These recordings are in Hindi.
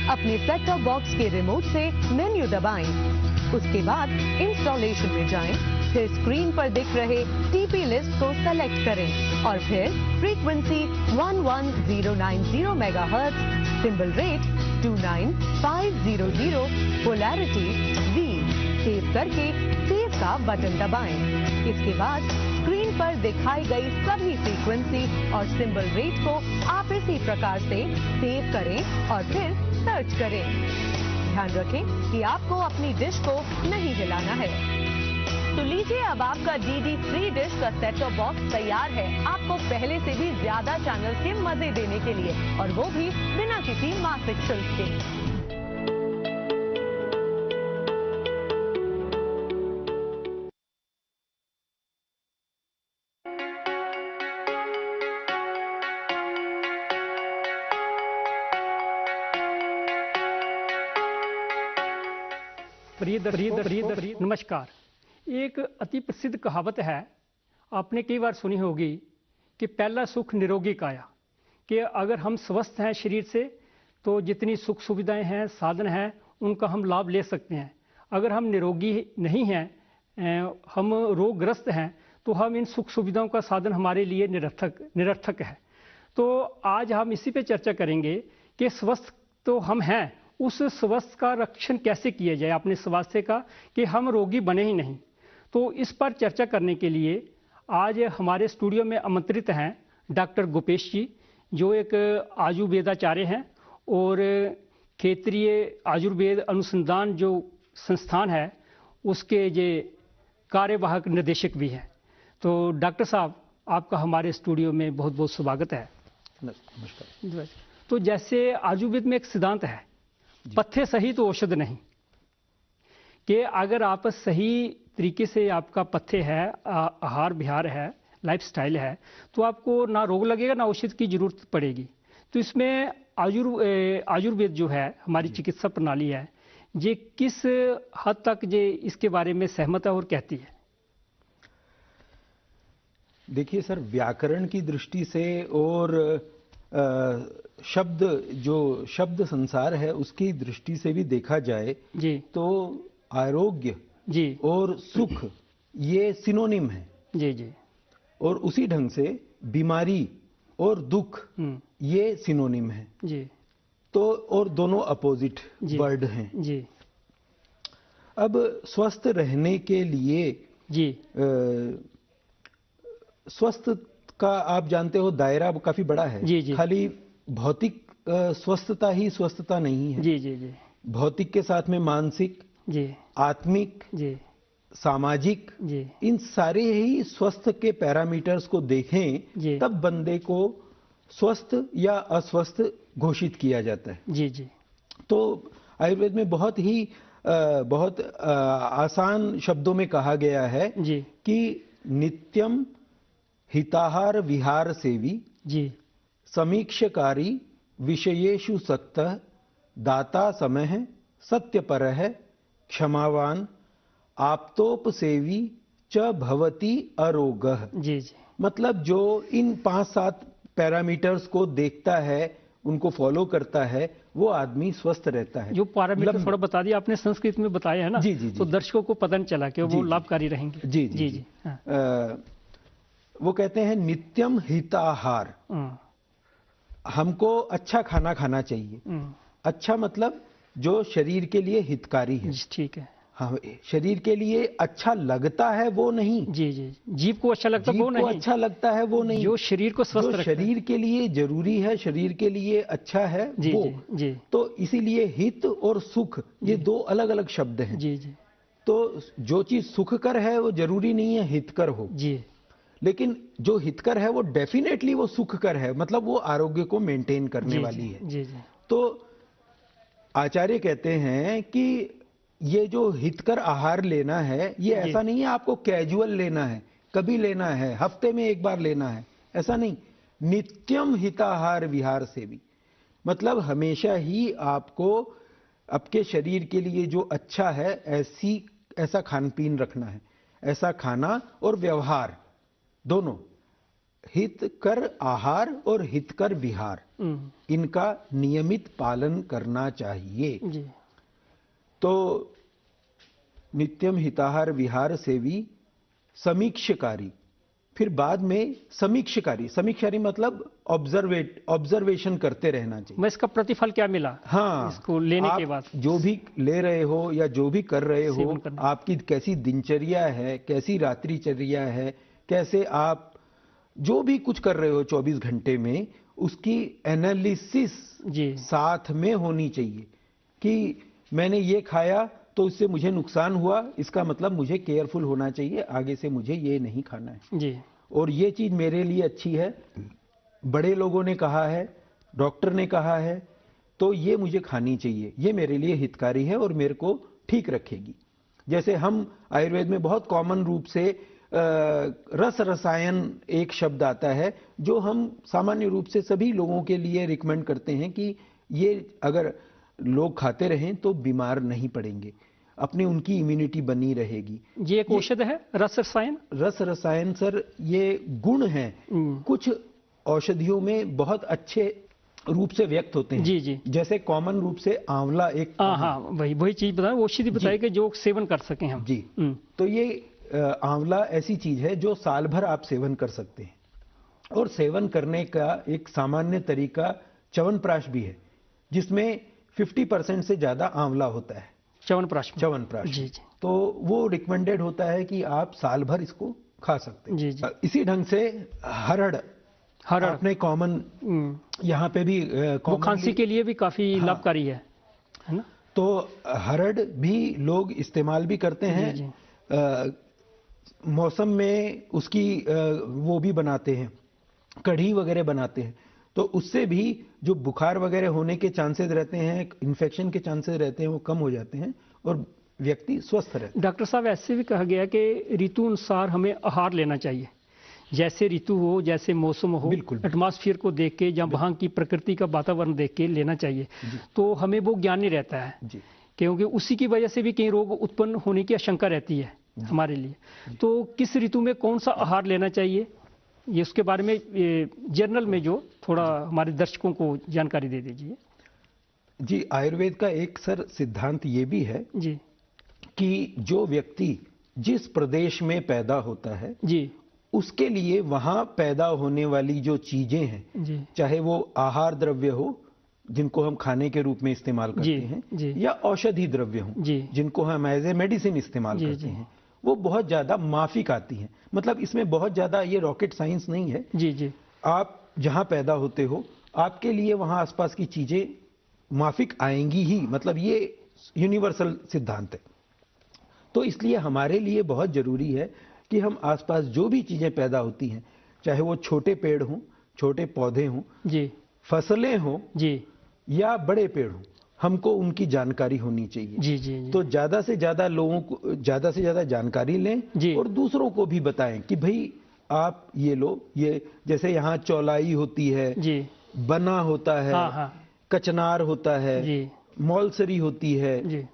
अपने सेट टॉप बॉक्स के रिमोट से मेन्यू दबाएं। उसके बाद इंस्टॉलेशन में जाएं, फिर स्क्रीन पर दिख रहे टीपी लिस्ट को सेलेक्ट करें और फिर frequency 11090 megahertz, symbol rate 29500, polarity V save करके सेव का बटन दबाएं। इसके बाद स्क्रीन पर दिखाई गई सभी फ्रीक्वेंसी और सिंबल रेट को आप इसी प्रकार से सेव करें और फिर सर्च करें। ध्यान रखें कि आपको अपनी डिश को नहीं हिलाना है। तो लीजिए, अब आपका डीडी फ्री डिश का सेट टॉप बॉक्स तैयार है, आपको पहले से भी ज्यादा चैनल के मजे देने के लिए, और वो भी बिना किसी मासिक शुल्क के। प्रिय नमस्कार। एक अति प्रसिद्ध कहावत है, आपने कई बार सुनी होगी कि पहला सुख निरोगी काया, कि अगर हम स्वस्थ हैं शरीर से तो जितनी सुख सुविधाएं हैं, साधन हैं, उनका हम लाभ ले सकते हैं। अगर हम निरोगी नहीं हैं, हम रोगग्रस्त हैं, तो हम इन सुख सुविधाओं का साधन हमारे लिए निरर्थक है। तो आज हम इसी पे चर्चा करेंगे कि स्वस्थ तो हम हैं, उस स्वास्थ्य का रक्षण कैसे किया जाए, अपने स्वास्थ्य का, कि हम रोगी बने ही नहीं। तो इस पर चर्चा करने के लिए आज हमारे स्टूडियो में आमंत्रित हैं डॉक्टर गोपेश जी, जो एक आयुर्वेदाचार्य हैं और क्षेत्रीय आयुर्वेद अनुसंधान जो संस्थान है उसके ये कार्यवाहक निदेशक भी हैं। तो डॉक्टर साहब, आपका हमारे स्टूडियो में बहुत बहुत स्वागत है। नमस्कार। तो जैसे आयुर्वेद में एक सिद्धांत है, पथ्य सही तो औषध नहीं, कि अगर आप सही तरीके से आपका पथ्य है, आहार विहार है, लाइफस्टाइल है, तो आपको ना रोग लगेगा ना औषध की जरूरत पड़ेगी। तो इसमें आयुर्वेद जो है, हमारी चिकित्सा प्रणाली है, ये किस हद तक ये इसके बारे में सहमत है और कहती है? देखिए सर, व्याकरण की दृष्टि से और शब्द संसार है उसकी दृष्टि से भी देखा जाए जी, तो आरोग्य जी और सुख ये सिनोनिम है जी जी, और उसी ढंग से बीमारी और दुख ये सिनोनिम है जी। तो और दोनों अपोजिट वर्ड हैं जी। अब स्वस्थ रहने के लिए जी, स्वस्थ का आप जानते हो दायरा काफी बड़ा है जी जी। खाली भौतिक स्वस्थता ही स्वस्थता नहीं है जी जी जी। भौतिक के साथ में मानसिक जी, आत्मिक जी, सामाजिक जी, इन सारे ही स्वस्थ के पैरामीटर्स को देखें तब बंदे को स्वस्थ या अस्वस्थ घोषित किया जाता है जी जी। तो आयुर्वेद में बहुत आसान शब्दों में कहा गया है जी कि नित्यम हिताहार विहार सेवी जी, समीक्षकारी विषयेषु सक्तः, दाता समय सत्यपरः, क्षमावान आप्तोपसेवी च भवति अरोगः जी जी। मतलब जो इन 5-7 पैरामीटर्स को देखता है, उनको फॉलो करता है, वो आदमी स्वस्थ रहता है। जो पैरामीटर थोड़ा बता दिया आपने, संस्कृत में बताया है ना जी जी, जी। तो दर्शकों को पता नहीं चला कि वो लाभकारी रहेंगे जी जी जी, जी। वो कहते हैं नित्यम हिताहार, हमको अच्छा खाना खाना चाहिए। अच्छा मतलब जो शरीर के लिए हितकारी है, ठीक है। हाँ, शरीर के लिए अच्छा लगता है वो नहीं जी जी, जीव को अच्छा लगता है वो नहीं, अच्छा लगता है वो नहीं, जो शरीर को स्वस्थ रखता है, शरीर के लिए जरूरी है, शरीर के लिए अच्छा है जी, वो जी, जी। तो इसीलिए हित और सुख ये दो अलग अलग शब्द हैं जी जी। तो जो चीज सुखकर है वो जरूरी नहीं है हितकर हो जी, लेकिन जो हितकर है वो डेफिनेटली वो सुखकर है, मतलब वो आरोग्य को मेंटेन करने वाली है जी जी। तो आचार्य कहते हैं कि ये जो हितकर आहार लेना है ये ऐसा नहीं है आपको कैजुअल लेना है, कभी लेना है, हफ्ते में एक बार लेना है, ऐसा नहीं। नित्यम हिताहार विहार से भी मतलब हमेशा ही आपको आपके शरीर के लिए जो अच्छा है ऐसा खान पीन रखना है, ऐसा खाना और व्यवहार दोनों। हितकर आहार और हितकर विहार, इनका नियमित पालन करना चाहिए जी। तो नित्यम हिताहार विहार सेवी समीक्षकारी, फिर बाद में समीक्षकारी मतलब ऑब्जर्वेशन करते रहना चाहिए। मैं इसका प्रतिफल क्या मिला, हाँ, इसको लेने के बाद जो भी ले रहे हो या जो भी कर रहे हो, आपकी कैसी दिनचर्या है, कैसी रात्रिचर्या है, कैसे आप जो भी कुछ कर रहे हो 24 घंटे में, उसकी एनालिसिस साथ में होनी चाहिए कि मैंने ये खाया तो इससे मुझे नुकसान हुआ, इसका मतलब मुझे केयरफुल होना चाहिए, आगे से मुझे ये नहीं खाना है जी। और ये चीज मेरे लिए अच्छी है, बड़े लोगों ने कहा है, डॉक्टर ने कहा है, तो ये मुझे खानी चाहिए, ये मेरे लिए हितकारी है और मेरे को ठीक रखेगी। जैसे हम आयुर्वेद में बहुत कॉमन रूप से रस रसायन एक शब्द आता है, जो हम सामान्य रूप से सभी लोगों के लिए रिकमेंड करते हैं कि ये अगर लोग खाते रहें तो बीमार नहीं पड़ेंगे, अपनी उनकी इम्यूनिटी बनी रहेगी। ये एक औषध है रस रसायन। रस रसायन सर ये गुण हैं, कुछ औषधियों में बहुत अच्छे रूप से व्यक्त होते हैं जी। जैसे कॉमन रूप से आंवला एक, हाँ वही चीज बताएं, औषधि बताई कि जो सेवन कर सकें हम जी। तो ये आंवला ऐसी चीज है जो साल भर आप सेवन कर सकते हैं, और सेवन करने का एक सामान्य तरीका च्यवनप्राश भी है, जिसमें 50% से ज्यादा आंवला होता है। च्यवनप्राश जी। तो वो रिकमेंडेड होता है कि आप साल भर इसको खा सकते हैं जी। इसी ढंग से हरड़ अपने कॉमन यहाँ पे भी वो खांसी के लिए भी काफी लाभकारी है ना। तो हरड़ भी लोग इस्तेमाल भी करते हैं, मौसम में उसकी वो भी बनाते हैं, कढ़ी वगैरह बनाते हैं, तो उससे भी जो बुखार वगैरह होने के चांसेस रहते हैं, इन्फेक्शन के चांसेस रहते हैं, वो कम हो जाते हैं और व्यक्ति स्वस्थ रहता है। डॉक्टर साहब ऐसे भी कहा गया कि ऋतु अनुसार हमें आहार लेना चाहिए, जैसे ऋतु हो, जैसे मौसम हो, एटमॉस्फेयर को देख के या वहाँ की प्रकृति का वातावरण देख के लेना चाहिए, तो हमें वो ज्ञान नहीं रहता है जी। क्योंकि उसी की वजह से भी कई रोग उत्पन्न होने की आशंका रहती है हमारे लिए। तो किस ऋतु में कौन सा आहार लेना चाहिए, ये उसके बारे में जर्नल में जो थोड़ा हमारे दर्शकों को जानकारी दे दीजिए जी। आयुर्वेद का एक सर सिद्धांत ये भी है जी कि जो व्यक्ति जिस प्रदेश में पैदा होता है जी, उसके लिए वहां पैदा होने वाली जो चीजें हैं जी, चाहे वो आहार द्रव्य हो जिनको हम खाने के रूप में इस्तेमाल करते हैं, या औषधि द्रव्य हो जिनको हम एज ए मेडिसिन इस्तेमाल करते हैं, वो बहुत ज्यादा माफिक आती हैं। मतलब इसमें बहुत ज्यादा ये रॉकेट साइंस नहीं है जी। आप जहां पैदा होते हो आपके लिए वहां आसपास की चीजें माफिक आएंगी ही, मतलब ये यूनिवर्सल सिद्धांत है। तो इसलिए हमारे लिए बहुत जरूरी है कि हम आसपास जो भी चीजें पैदा होती हैं, चाहे वो छोटे पेड़ हों, छोटे पौधे हों जी, फसलें हों जी, या बड़े पेड़ हों, हमको उनकी जानकारी होनी चाहिए जी। तो ज्यादा से ज्यादा लोगों को ज्यादा से ज्यादा जानकारी लें जी, और दूसरों को भी बताएं कि भाई आप ये लो, ये जैसे यहाँ चौलाई होती है जी, बना होता है, हाँ। कचनार होता है जी, मौलसरी होती है जी,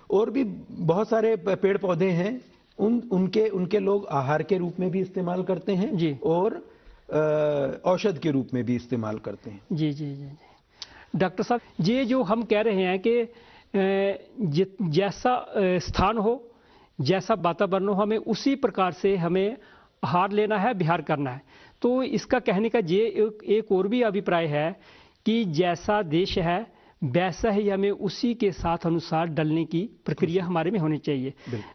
और भी बहुत सारे पेड़ पौधे हैं, उनके लोग आहार के रूप में भी इस्तेमाल करते हैं जी, और औषध के रूप में भी इस्तेमाल करते हैं जी। डॉक्टर साहब, ये जो हम कह रहे हैं कि जैसा स्थान हो, जैसा वातावरण हो, हमें उसी प्रकार से हमें आहार लेना है, विहार करना है। तो इसका कहने का ये एक और भी अभिप्राय है कि जैसा देश है वैसा ही हमें उसी के साथ अनुसार डलने की प्रक्रिया हमारे में होनी चाहिए।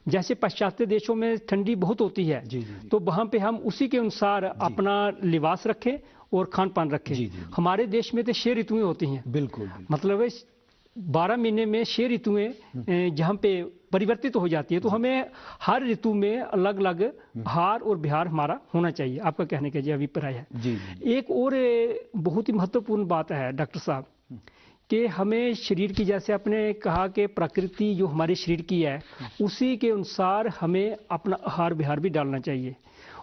जैसे पाश्चात्य देशों में ठंडी बहुत होती है जी। तो वहाँ पे हम उसी के अनुसार अपना लिबास रखें और खान पान रखें जी। हमारे देश में तो 6 ऋतुएं होती हैं, बिल्कुल। मतलब 12 महीने में 6 ऋतुएं जहाँ पे परिवर्तित हो जाती है, तो हमें हर ऋतु में अलग अलग आहार और विहार हमारा होना चाहिए। आपका कहने का ये अभिप्राय है जी। एक और बहुत ही महत्वपूर्ण बात है डॉक्टर साहब कि हमें शरीर की, जैसे आपने कहा कि प्रकृति जो हमारे शरीर की है उसी के अनुसार हमें अपना आहार विहार भी डालना चाहिए,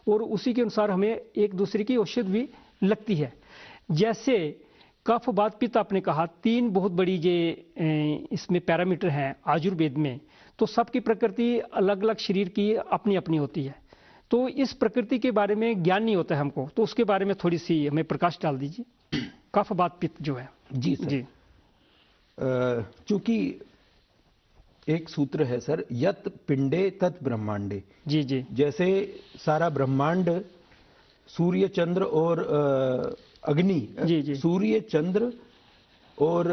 और उसी के अनुसार हमें एक दूसरे की औषध भी लगती है। जैसे कफ वात पित्त आपने कहा, 3 बहुत बड़ी ये इसमें पैरामीटर हैं आयुर्वेद में। तो सबकी प्रकृति अलग अलग शरीर की अपनी अपनी होती है। तो इस प्रकृति के बारे में ज्ञान नहीं होता है हमको, तो उसके बारे में थोड़ी सी हमें प्रकाश डाल दीजिए। कफ वात पित्त जो है। जी सर। जी चूंकि एक सूत्र है सर, यत पिंडे तत् ब्रह्मांडे। जी जी। जैसे सारा ब्रह्मांड सूर्य चंद्र और अग्नि, जी जी, सूर्य चंद्र और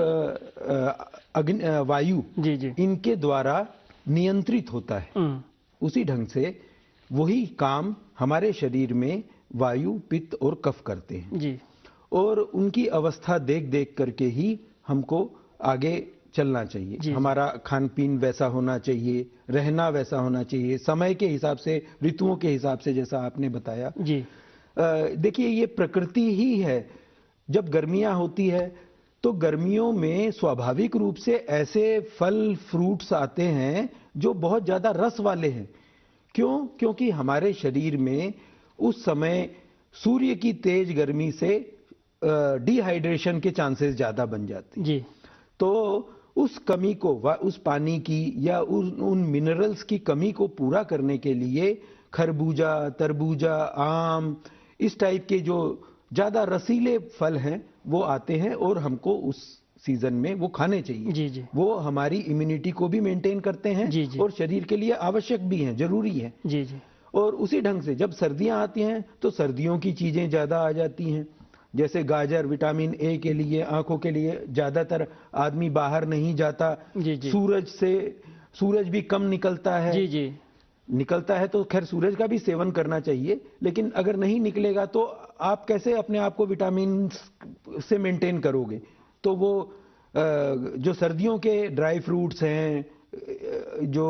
अग्नि वायु, जी जी, इनके द्वारा नियंत्रित होता है। उसी ढंग से वही काम हमारे शरीर में वायु, पित्त और कफ करते हैं जी। और उनकी अवस्था देख देख करके ही हमको आगे चलना चाहिए। हमारा खान पीन वैसा होना चाहिए, रहना वैसा होना चाहिए, समय के हिसाब से, ऋतुओं के हिसाब से, जैसा आपने बताया जी। देखिए ये प्रकृति ही है। जब गर्मियां होती है तो गर्मियों में स्वाभाविक रूप से ऐसे फल फ्रूट्स आते हैं जो बहुत ज्यादा रस वाले हैं। क्यों? क्योंकि हमारे शरीर में उस समय सूर्य की तेज गर्मी से डिहाइड्रेशन के चांसेस ज्यादा बन जाते हैं। जी। तो उस कमी को, उस पानी की या उन मिनरल्स की कमी को पूरा करने के लिए खरबूजा, तरबूजा, आम, इस टाइप के जो ज्यादा रसीले फल हैं वो आते हैं और हमको उस सीजन में वो खाने चाहिए। जी जी। वो हमारी इम्यूनिटी को भी मेंटेन करते हैं। जी जी। और शरीर के लिए आवश्यक भी हैं, जरूरी है। जी जी। और उसी ढंग से जब सर्दियां आती हैं तो सर्दियों की चीजें ज्यादा आ जाती हैं। जैसे गाजर विटामिन ए के लिए, आंखों के लिए, ज्यादातर आदमी बाहर नहीं जाता। जी जी। सूरज भी कम निकलता है। जी जी। निकलता है तो खैर सूरज का भी सेवन करना चाहिए, लेकिन अगर नहीं निकलेगा तो आप कैसे अपने आप को विटामिन से मेंटेन करोगे? तो वो जो सर्दियों के ड्राई फ्रूट्स हैं, जो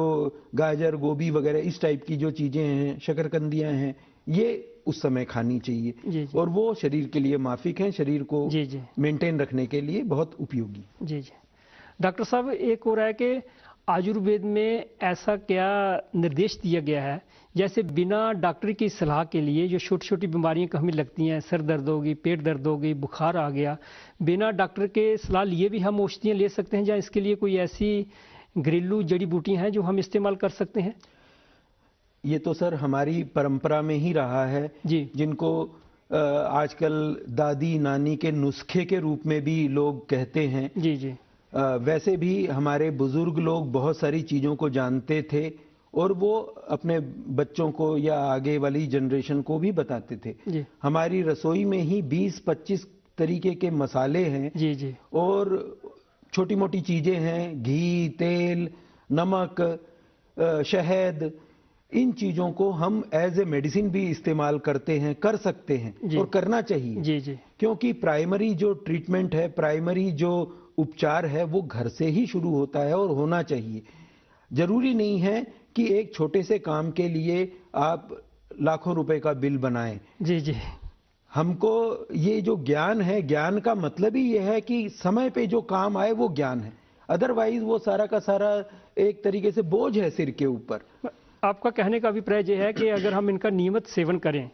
गाजर, गोभी वगैरह इस टाइप की जो चीजें हैं, शकरकंदियां हैं, ये उस समय खानी चाहिए। जी जी। और वो शरीर के लिए माफिक हैं, शरीर को जी जी मेंटेन रखने के लिए बहुत उपयोगी। जी जी। डॉक्टर साहब, एक हो रहा है कि आयुर्वेद में ऐसा क्या निर्देश दिया गया है, जैसे बिना डॉक्टर की सलाह के लिए जो छोटी छोटी बीमारियां हमें लगती हैं, सर दर्द होगी, पेट दर्द होगी, बुखार आ गया, बिना डॉक्टर के सलाह लिए भी हम औषधियां ले सकते हैं, या इसके लिए कोई ऐसी घरेलू जड़ी बूटियां हैं जो हम इस्तेमाल कर सकते हैं? ये तो सर हमारी परंपरा में ही रहा है जी, जिनको आजकल दादी नानी के नुस्खे के रूप में भी लोग कहते हैं। जी जी। वैसे भी हमारे बुजुर्ग लोग बहुत सारी चीजों को जानते थे और वो अपने बच्चों को या आगे वाली जनरेशन को भी बताते थे। जी। हमारी रसोई में ही 20-25 तरीके के मसाले हैं। जी जी। और छोटी मोटी चीजें हैं, घी, तेल, नमक, शहद, इन चीजों को हम एज ए मेडिसिन भी इस्तेमाल करते हैं, कर सकते हैं और करना चाहिए। जी जी। क्योंकि प्राइमरी जो ट्रीटमेंट है, प्राइमरी जो उपचार है, वो घर से ही शुरू होता है और होना चाहिए। जरूरी नहीं है कि एक छोटे से काम के लिए आप लाखों रुपए का बिल बनाएं। जी जी। हमको ये जो ज्ञान है, ज्ञान का मतलब ही ये है कि समय पे जो काम आए वो ज्ञान है। अदरवाइज वो सारा का सारा एक तरीके से बोझ है सिर के ऊपर। आपका कहने का अभिप्राय यह है कि अगर हम इनका नियमित सेवन करें,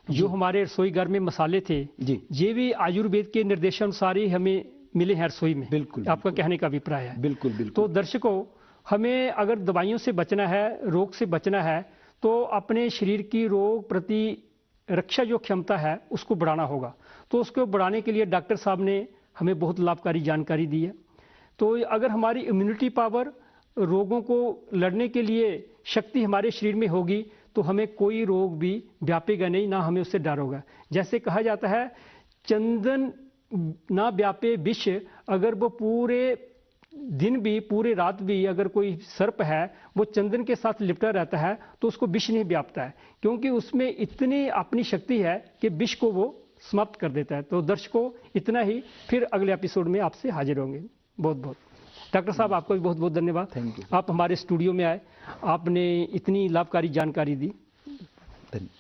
जो हमारे रसोई घर में मसाले थे जी, ये भी आयुर्वेद के निर्देशानुसार ही हमें मिले हैं रसोई में। बिल्कुल। आपका कहने का अभिप्राय है। बिल्कुल बिल्कुल। तो दर्शकों, हमें अगर दवाइयों से बचना है, रोग से बचना है, तो अपने शरीर की रोग प्रति रक्षा जो क्षमता है उसको बढ़ाना होगा। तो उसको बढ़ाने के लिए डॉक्टर साहब ने हमें बहुत लाभकारी जानकारी दी है। तो अगर हमारी इम्यूनिटी पावर, रोगों को लड़ने के लिए शक्ति हमारे शरीर में होगी तो हमें कोई रोग भी व्यापेगा नहीं, ना हमें उससे डर होगा। जैसे कहा जाता है, चंदन ना व्यापे विष, अगर वो पूरे दिन भी पूरे रात भी अगर कोई सर्प है वो चंदन के साथ लिपटा रहता है तो उसको विष नहीं व्यापता है, क्योंकि उसमें इतनी अपनी शक्ति है कि विष को वो समाप्त कर देता है। तो दर्शकों, इतना ही, फिर अगले एपिसोड में आपसे हाजिर होंगे। बहुत बहुत डॉक्टर साहब, आपको भी बहुत बहुत धन्यवाद। Thank you. आप हमारे स्टूडियो में आए, आपने इतनी लाभकारी जानकारी दी। धन्यवाद।